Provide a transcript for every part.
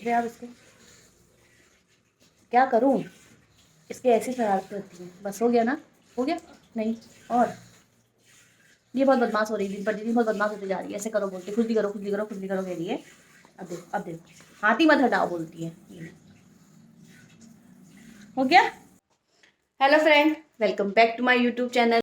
फिर आप इसको क्या करूं? इसके ऐसी शरारतें होती हैं। बस हो गया ना? हो गया? नहीं और ये बहुत बदमाश हो रही है, दिन पर दिन बहुत बदमाश होती जा रही है। ऐसे करो बोलती, खुद भी करो, खुद भी करो, खुद भी करो कह रही है। अब देखो हाथ ही मत हटाओ बोलती है। ये हो गया। Hello friend, welcome back to my YouTube channel.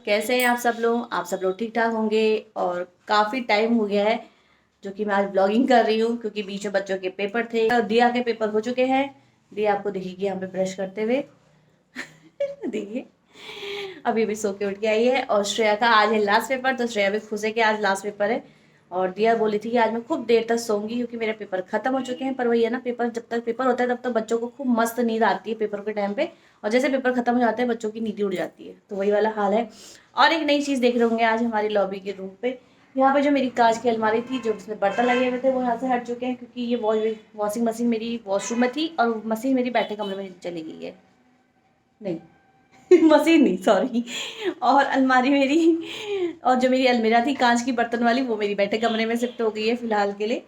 कैसे हैं आप सब लोग? आप सब लोग ठीक ठाक होंगे। और काफ़ी टाइम हो गया है जो कि मैं आज ब्लॉगिंग कर रही हूँ, क्योंकि बीच में बच्चों के पेपर थे और दिया के पेपर हो चुके हैं। दिया आपको दिखेगी यहाँ पे ब्रश करते हुए। देखिए अभी भी सो के उठ के आई है। और श्रेया का आज है लास्ट पेपर, तो श्रेया भी खुश है कि आज लास्ट पेपर है। और दिया बोली थी कि आज मैं खूब देर तक सोऊंगी क्योंकि मेरे पेपर खत्म हो चुके हैं। पर वही है ना, पेपर जब तक पेपर होता है तब तक बच्चों को खूब मस्त नींद आती है पेपर के टाइम पे। और जैसे पेपर खत्म हो जाते हैं बच्चों की नींद उड़ जाती है, तो वही वाला हाल है। और एक नई चीज़ देख रहे होंगे आज हमारी लॉबी के रूम पे। यहाँ पे जो मेरी कांच की अलमारी थी, जो उसमें बर्तन लगे हुए थे, वो यहाँ से हट चुके हैं, क्योंकि ये वॉशिंग मशीन मेरी वॉशरूम में थी और मशीन मेरी बैठे कमरे में चली गई है। नहीं मशीन नहीं, सॉरी। और अलमारी मेरी, और जो मेरी अलमीरा थी कांच की बर्तन वाली, वो मेरी बैठे कमरे में शिफ्ट हो गई है फिलहाल के लिए।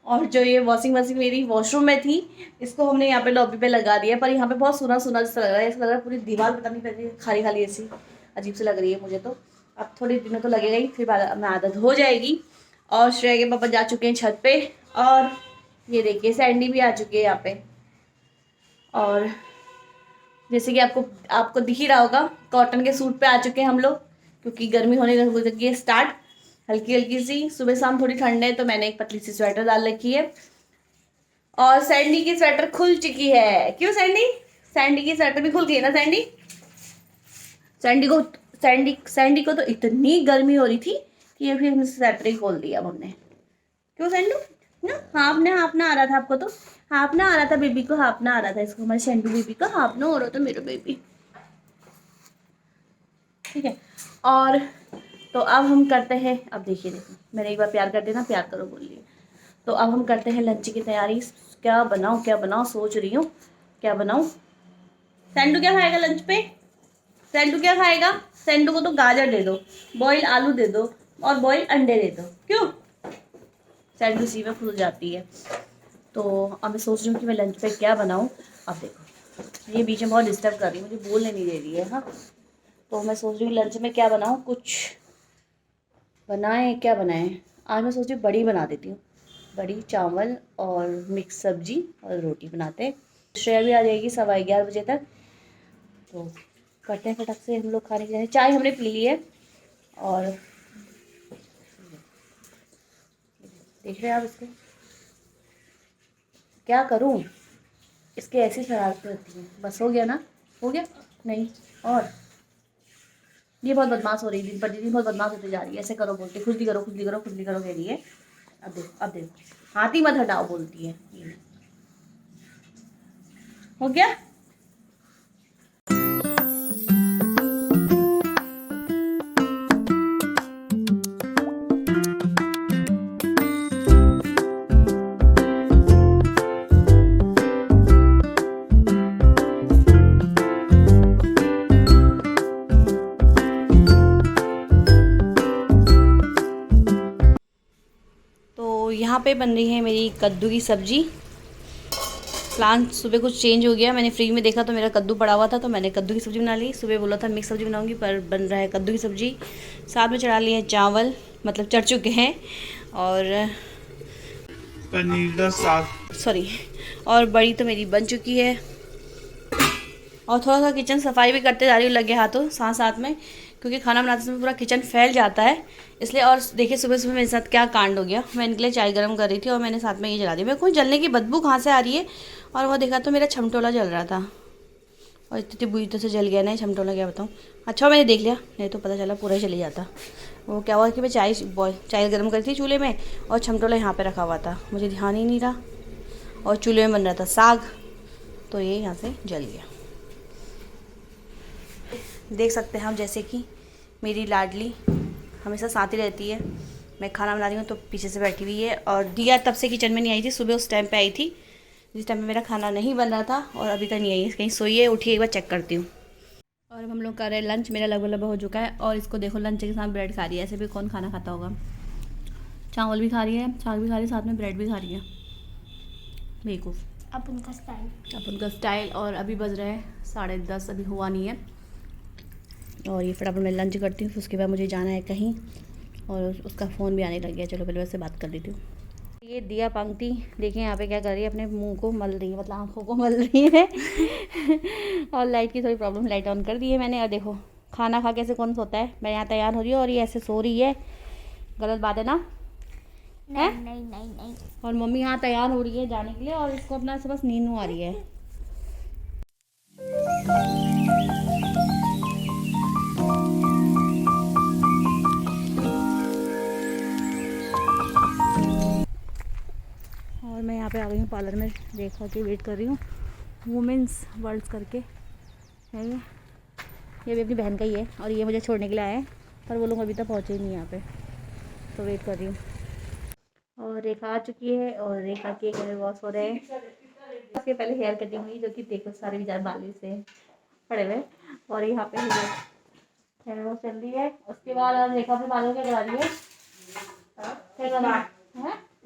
और जो ये वॉशिंग मशीन मेरी वॉशरूम में थी, इसको हमने यहाँ पे लॉबी पे लगा दिया। पर यहाँ पे बहुत सुना सुना जैसा लग रहा है। ऐसा लग रहा है पूरी दीवार पता नहीं कैसी खाली खाली ऐसी अजीब सी लग रही है मुझे। तो अब थोड़े दिनों तो लगेगा ही, फिर बाद में आदत हो जाएगी। और श्रेया के पापा जा चुके हैं छत पे। और ये देखिए सैंडी भी आ चुकी है यहाँ पे। और जैसे कि आपको आपको दिख ही रहा होगा, कॉटन के सूट पे आ चुके हैं हम लोग, क्योंकि गर्मी होने हो चुकी है स्टार्ट। हल्की हल्की सी सुबह शाम थोड़ी ठंड है, तो मैंने एक पतली सी स्वेटर डाल रखी है। और सैंडी की स्वेटर खुल चुकी है। क्यों सैंडी? सैंडी की स्वेटर भी खुल गई ना सैंडी? सैंडी को सैंडी को तो इतनी गर्मी हो रही थी कि ये फिर हमने स्वेटर ही खोल दिया हमने। क्यों सैंडू? ना हाँफना आ रहा था आपको, तो हाँफना आ रहा था बेबी को, हाँफना आ रहा था इसको, हमारे सैंडू बेबी को हाँफना हो रहा था मेरा बेबी। ठीक है। और तो अब हम करते हैं, अब देखिए मैंने एक बार प्यार कर देना, प्यार करो बोल लिए। तो अब हम करते हैं लंच की तैयारी। क्या बनाऊँ सोच रही हूँ क्या बनाऊँ। सैंडू क्या खाएगा लंच पे? सैंडू क्या खाएगा? सैंडू को तो गाजर दे दो, बॉयल आलू दे दो और बॉयल अंडे दे दो। क्यों? सैंडू सी में खुल जाती है। तो अब मैं सोच रही हूँ कि मैं लंच पे क्या बनाऊँ। अब देखो ये बीच में बहुत डिस्टर्ब कर रही है, मुझे बोलने नहीं दे रही है। हाँ, तो मैं सोच रही हूँ लंच में क्या बनाऊँ, कुछ बनाएं, क्या बनाएं। आज मैं सोच रही हूँ बड़ी बना देती हूँ, बड़ी चावल और मिक्स सब्जी और रोटी बनाते हैं। श्रेया भी आ जाएगी 11:15 बजे तक, तो करते हैं फटक से हम लोग खाने के लिए। चाय हमने पी ली है। और देख रहे हैं आप इसको क्या करूँ? इसके ऐसी शरारतें होती हैं। बस हो गया ना? हो गया? नहीं और ये बहुत बदमाश हो रही है, दिन पर दिन बहुत बदमाश होती जा रही है। ऐसे करो बोलती, खुद भी करो, खुद भी करो, खुद भी करो कह रही है। अब देखो हाथ ही मत हटाओ बोलती है। ये हो गया। तो यहाँ पे बन रही है मेरी कद्दू की सब्जी। प्लान सुबह कुछ चेंज हो गया, मैंने फ्रिज में देखा तो मेरा कद्दू पड़ा हुआ था, तो मैंने कद्दू की सब्ज़ी बना ली। सुबह बोला था मिक्स सब्ज़ी बनाऊंगी, पर बन रहा है कद्दू की सब्ज़ी। साथ में चढ़ा लिए चावल, मतलब चढ़ चुके हैं। और पनीर का साग, सॉरी, और बड़ी तो मेरी बन चुकी है। और थोड़ा सा किचन सफाई भी करते जा रही हूँ लगे हाथों, साथ साथ में, क्योंकि खाना बनाते समय पूरा किचन फैल जाता है इसलिए। और देखिए सुबह सुबह मेरे साथ क्या कांड हो गया। मैं इनके लिए चाय गर्म कर रही थी और मैंने साथ में ये जला दिया। मेरे को जलने की बदबू कहाँ से आ रही है, और वो देखा तो मेरा छमटोला जल रहा था। और इतनी बुरी तरह से जल गया ना ये छमटोला, क्या बताऊँ। अच्छा मैंने देख लिया, नहीं तो पता चला पूरा ही चली जाता। वो क्या हुआ कि मैं चाय गर्म करी थी चूल्हे में, और छमटोला यहाँ पर रखा हुआ था, मुझे ध्यान ही नहीं रहा। और चूल्हे में बन रहा था साग, तो ये यहाँ से जल गया। देख सकते हैं हम, जैसे कि मेरी लाडली हमेशा साथ ही रहती है। मैं खाना बना रही हूँ तो पीछे से बैठी हुई है। और दिया तब से किचन में नहीं आई थी, सुबह उस टाइम पे आई थी जिस टाइम पे मेरा खाना नहीं बन रहा था, और अभी तक नहीं आई है, कहीं सोई है। उठी एक बार चेक करती हूँ। और अब हम लोग कर रहे हैं लंच। मेरा लगभग लगभग हो चुका है। और इसको देखो लंच के साथ ब्रेड खा रही है, ऐसे भी कौन खाना खाता होगा। चावल भी खा रही है, साग भी खा रही है, साथ में ब्रेड भी खा रही है। बेवकूफ़। अब उनका स्टाइल। और अभी बज रहे हैं 10:30, अभी हुआ नहीं है। और ये फटाफट मैं लंच करती हूँ, फिर उसके बाद मुझे जाना है कहीं, और उसका फ़ोन भी आने लग गया। चलो पहले वैसे बात कर लेती हूँ। ये दिया पंक्ति देखिए यहाँ पे क्या कर रही है, अपने मुंह को मल रही है, मतलब आँखों को मल रही है। और लाइट की थोड़ी प्रॉब्लम, लाइट ऑन कर दी है मैंने। और देखो खाना खा कैसे कौन सोता है, मैं यहाँ तैयार हो रही हूँ और ये ऐसे सो रही है। गलत बात है ना? नहीं, नहीं नहीं नहीं। और मम्मी यहाँ तैयार हो रही है जाने के लिए, और इसको अपना से बस नींद आ रही है। और मैं यहाँ पे आ गई हूँ पार्लर में, रेखा की वेट कर रही हूँ। वुमेंस वर्ल्ड करके है ये भी अपनी बहन का ही है, और ये मुझे छोड़ने के लिए आए हैं, पर वो लोग अभी तक पहुँचे ही नहीं यहाँ पे, तो वेट कर रही हूँ। और रेखा आ चुकी है, और रेखा के हेयर वॉश हो रहे हैं। उसके पहले हेयर कटिंग हुई, जो कि देखो सारे विचार बाली से पड़े हुए। और यहाँ पे हेयर वॉश चल रही है। उसके बाद रेखा अपने बालों क्या करा रही है?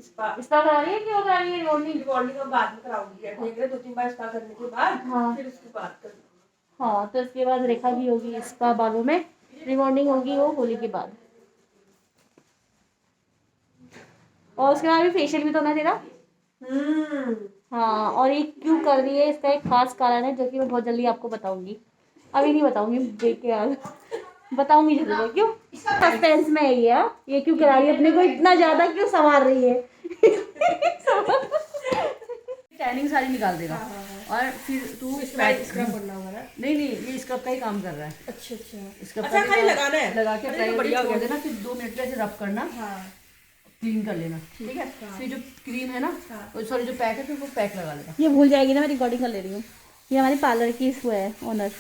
स्पा करा रही है कि वो करा रही है रिबॉन्डिंग का बाद में कराऊंगी, ठीक है? 2-3 बार स्पा करने के बाद फिर उसकी बात कर। हाँ, तो इसके बाद रेखा भी होगी स्पा बालों में, रिबॉन्डिंग होगी वो होली के बाद। और उसके बाद भी फेशियल भी तो होना तेरा। हाँ, और ये क्यों कर रही है इसका एक खास कारण है, जो कि मैं बहुत जल्दी आपको बताऊंगी। अभी नहीं बताऊंगी, देख के आज बताऊंगी जल्दी। क्यों सस्पेंस में है ये क्यों करा रही है, अपने को इतना ज्यादा क्यों संवार रही है? टैनिंग सारी निकाल देगा। और फिर तू स्क्रब करना होगा ना? नहीं, ये स्क्रब का ही काम कर रहा है। अच्छा, स्क्रब खाली लगाना है, लगा के अप्लाई कर देना, फिर 2 मिनट में ऐसे रब करना, क्लीन कर लेना, ठीक है? फिर जो क्रीम है ना, सॉरी जो पैक है, फिर वो पैक लगा लेना। ये भूल जाएगी ना, मैं रिकॉर्डिंग कर ले रही हूँ। ये हमारी पार्लर की वो है ओनर।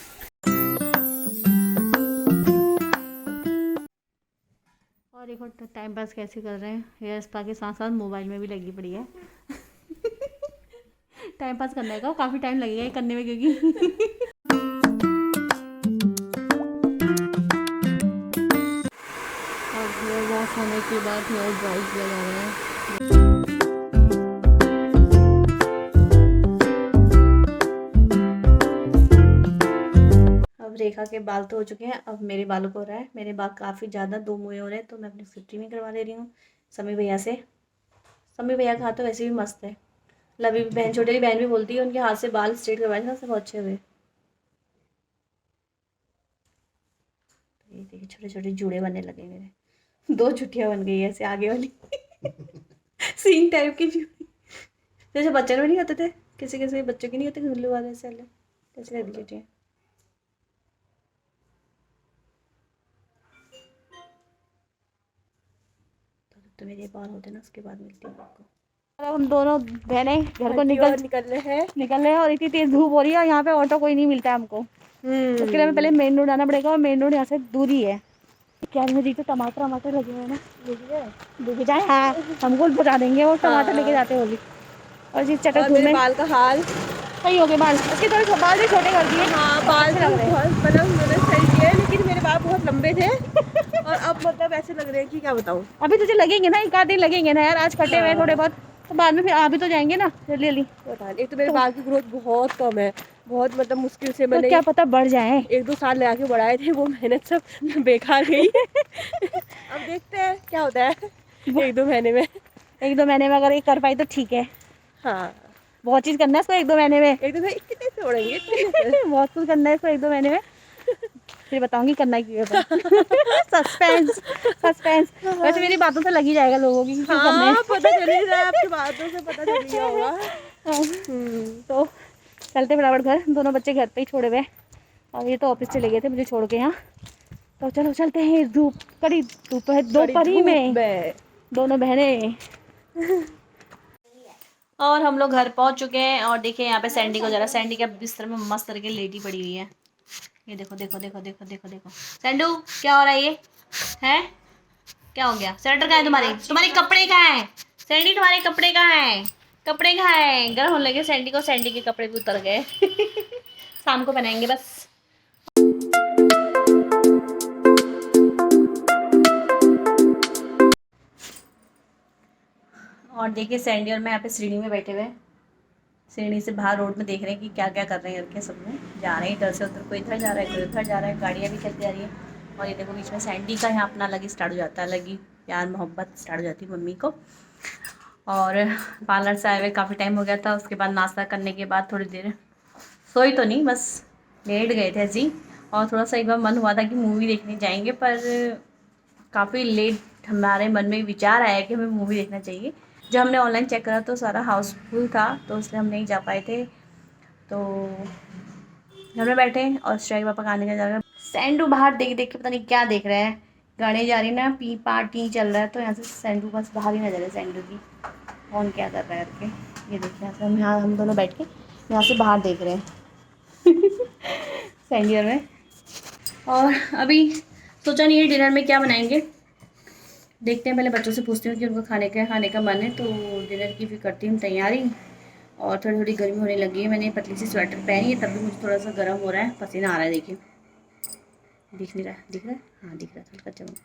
और देखो टाइम पास कैसे कर रहे हैं, हेयर स्पा के साथ साथ मोबाइल में भी लगी पड़ी है। टाइम पास करने का काफ़ी टाइम लगेगा ये करने में, क्योंकि और हेयर वॉश होने के बाद हेयर ड्राइज लगा रहे हैं। अब रेखा के बाल तो हो चुके हैं, अब मेरे बालों को हो रहा है। मेरे बाल काफ़ी ज़्यादा 2 मुँहे हो रहे हैं, तो मैं अपनी स्ट्रीमिंग करवा ले रही हूँ समी भैया से। समी भैया का हाथ तो वैसे भी मस्त है। लवी बहन, छोटी बहन भी बोलती है उनके हाथ से बाल स्ट्रेट करवाए थे, बहुत अच्छे हुए। ये देखिए छोटे छोटे जूड़े बनने लगे मेरे, 2 चुटियाँ बन गई ऐसे आगे वाली। सींग टाइप की जूड़ी, जैसे बच्चे में नहीं होते थे, किसी किसी बच्चों की नहीं होते गुल्लू वाले से वाले, कैसे कर दी। तो मेरे बाल होते ना, उसके बाद मिलती हूँ आपको। हम दोनों बहनें घर को निकल रहे हैं, और इतनी तेज धूप हो रही है, यहाँ पे ऑटो कोई नहीं मिलता है हमको। उसके लिए हमें पहले मेन रोड आना पड़ेगा, और मेन रोड यहाँ से दूर ही है। क्या मुझे तो टमाटर लगे हुए हैं ना, लेके जाए। हाँ, हमको पहुँचा देंगे वो टमाटर लेके जाते होली। और जिस चटक धूप में बाल का हाल सही हो गए, बाल उसके थोड़े बाल भी छोटे कर दिए। हाँ, बाल तो बहुत मतलब मैंने सही किए, लेकिन मेरे बाल बहुत लंबे थे। और अब मतलब ऐसे लग रहे हैं कि क्या बताऊँ। अभी तुझे लगेंगे ना, 1 आध दिन लगेंगे ना यार, आज कटे हुए थोड़े बहुत, तो बाद में फिर आ भी तो जाएंगे ना जल्दी जल्दी। एक तो मेरे बाल की ग्रोथ बहुत कम है, बहुत मतलब मुश्किल से मैंने, तो क्या पता बढ़ जाए। 1-2 साल लगा के बढ़ाए थे, वो मेहनत सब बेकार गई। अब देखते हैं क्या होता है 1-2 महीने में। 1-2 महीने में अगर ये कर पाई तो ठीक है। हाँ, बहुत चीज़ करना है इसको 1-2 महीने में। 1-2 महीने कितने से उड़ेंगे। बहुत कुछ करना है इसको 1-2 महीने में, फिर बताऊंगी करना क्यों है। सस्पेंस। वैसे मेरी बातों से लगी जाएगा लोगों की क्यों करना है। पता चल ही रहा है, आपकी बातों से पता चल गया होगा। तो चलते फटाफट घर, दोनों बच्चे घर पे ही छोड़े हुए, और ये तो ऑफिस चले गए थे मुझे छोड़ के यहाँ। तो चलो चलते हैं, धूप कड़ी धूप है दोपहरी में, दोनों बहनें। और हम लोग घर पहुंच चुके हैं, और देखिए यहाँ पे सैंडी को जरा, सैंडी के बिस्तर में मस्त करके लेटी पड़ी हुई है। ये देखो देखो देखो देखो देखो देखो सैंडू, क्या हो रहा है ये है? क्या हो गया? स्वेटर कहाँ है तुम्हारे कपड़े कहाँ है? सैंडी तुम्हारे कपड़े कहाँ है? कपड़े कहाँ है? गर्म होने लगे सैंडी को, सैंडी के कपड़े भी उतर गए। शाम को पहनाएंगे बस। और देखिए सैंडी और मैं यहाँ पे सीढ़ी में बैठे हुए हैं, सीढ़ी से बाहर रोड में देख रहे हैं कि क्या क्या कर रहे हैं करके, सब लोग जा रहे हैं इधर से उधर, कोई इधर जा रहा है कोई उधर जा रहा है, गाड़ियाँ भी चलती जा रही है। और ये देखो बीच में सैंडी का यहाँ अपना अलग ही स्टार्ट हो जाता है, अलग ही प्यार मोहब्बत स्टार्ट हो जाती है मम्मी को। और पार्लर से आए हुए काफ़ी टाइम हो गया था, उसके बाद नाश्ता करने के बाद थोड़ी देर सोई तो नहीं, बस लेट गए थे जी। और थोड़ा सा एक बार मन हुआ था कि मूवी देखने जाएंगे, पर काफ़ी लेट हमारे मन में विचार आया कि हमें मूवी देखना चाहिए। जब हमने ऑनलाइन चेक करा तो सारा हाउसफुल था, तो इसलिए हम नहीं जा पाए थे। तो घर में बैठे और स्ट्राइक पापा गाने का जा रहा है, सैंडू बाहर देख देख के पता नहीं क्या देख रहा है, गाने जा रही ना, पी पा टी चल रहा है, तो यहाँ से सैंडू बस बाहर ही नजर है सैंडू की, कौन क्या कर रहा है करके। ये देखिए यहाँ से हम दोनों बैठ के यहाँ से बाहर देख रहे हैं सैंडी में। और अभी सोचा नहीं है डिनर में क्या बनाएंगे, देखते हैं, पहले बच्चों से पूछती हूँ कि उनको खाने का मन है, तो डिनर की भी करती हूँ तैयारी। और थोड़ी थोड़ी गर्मी होने लगी है, मैंने पतली सी स्वेटर पहनी है, तब भी मुझे थोड़ा सा गर्म हो रहा है, पसीना आ रहा है, देखिए दिख नहीं रहा, दिख रहा है, हाँ दिख रहा है हल्का चमक,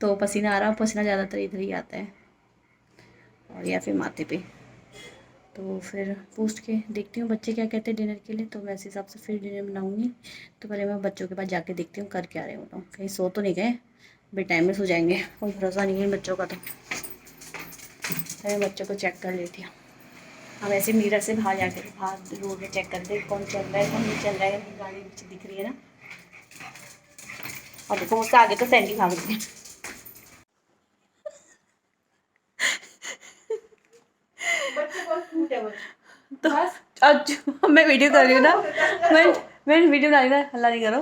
तो पसीना आ रहा है, पसीना ज़्यादातर इधर ही आता है और या फिर माथे पे। तो फिर पूछ के देखती हूँ बच्चे क्या कहते हैं डिनर के लिए, तो मैं इस हिसाब से फिर डिनर बनाऊँगी। तो पहले मैं बच्चों के पास जाके देखती हूँ कर क्या रहे हो, कहीं सो तो नहीं गए, बेटाइम में सो जाएंगे, कोई भरोसा नहीं है बच्चों का। तो मैं बच्चों को चेक कर लेती हूँ, हम ऐसे मिरर से बाहर जाके बाहर रोड में चेक करते हैं कौन चल रहा है कौन नहीं चल रहा है, गाड़ी नीचे दिख रही है ना। और देखो मुझसे आगे तो सैंडी भाग रही है तो आज मैं वीडियो कर रही हूँ ना, मैं वीडियो बना रही हूँ ना, हल्ला नहीं करो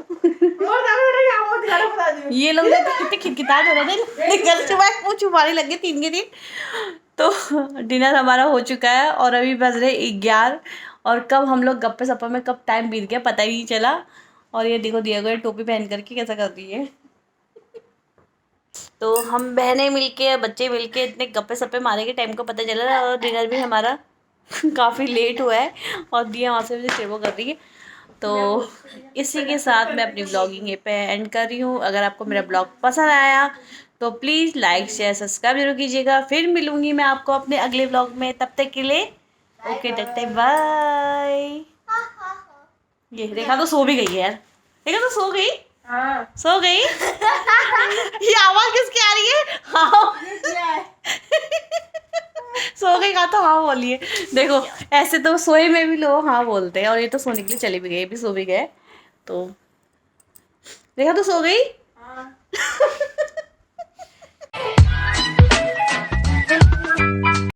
ये लोग कितने खिटखिटाहट हो रहे थे, कल सुबह मुँह छुपाने लगे 3 के दिन। तो डिनर हमारा हो चुका है और अभी बज रहे 11, और कब हम लोग गप्पे सप्पे में कब टाइम बीत गया पता ही नहीं चला। और ये देखो दिया गया टोपी पहन करके कैसा कर रही है। तो हम बहनें मिलके बच्चे मिलके इतने गप्पे सप्पे मारे के टाइम को पता चला, और डिनर भी हमारा काफ़ी लेट हुआ है, और दिया वहाँ से मुझे सेवा कर रही है। तो इसी के साथ मैं अपनी ब्लॉगिंग पे एंड कर रही हूँ। अगर आपको मेरा ब्लॉग पसंद आया तो प्लीज़ लाइक शेयर सब्सक्राइब जरूर कीजिएगा। फिर मिलूँगी मैं आपको अपने अगले ब्लॉग में, तब तक के लिए ओके टटे बाय। ये रेखा तो सो भी गई है यार, रेखा तो सो गई, हाँ सो गई ये आवाज़ किसकी आ रही है, हाँ सो गई, कहा तो हाँ बोलिए। देखो ऐसे तो सोए में भी लोग हाँ बोलते हैं, और ये तो सोने के लिए चले भी गए, भी सो भी गए। तो देखा तो सो गई, हाँ।